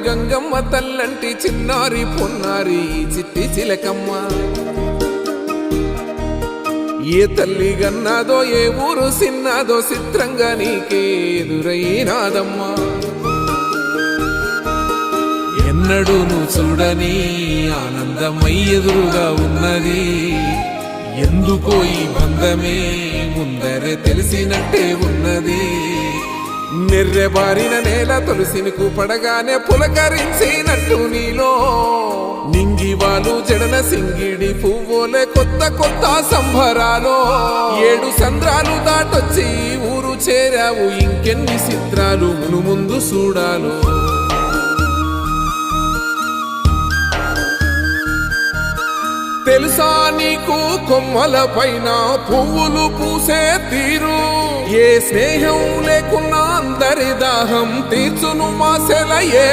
గంగమ్మ తల్లంటి చిన్నారి పొన్నారి చిట్టి చిలకమ్మ ఏ తల్లి గన్నాదో ఏ ఊరు సిన్నాదో చిత్రంగా నీకే ఎదురైనాదమ్మా ఎన్నడూ నువ్వు చూడని ఆనందమై ఎదురుగా ఉన్నది ఎందుకో ఈ బంధమే ముందరే తెలిసినట్టే ఉన్నది నిర్రెబారిన నేల తులసినికు పడగానే పులకరించినట్టు నీలో నింగివాలు జడన సింగిడి పువ్వులే కొత్త కొత్త సంబరాలో 7 సంద్రాలు దాటొచ్చి ఊరు చేరావు ఇంకెన్ని చిత్రాలు మును ముందు చూడాలో తెలుసా నీకు కొమ్మల పైన పువ్వులు పూసే తీరు ఏ స్నేహం లేకున్నా అందరి దాహం తీర్చును మాసెల ఏరు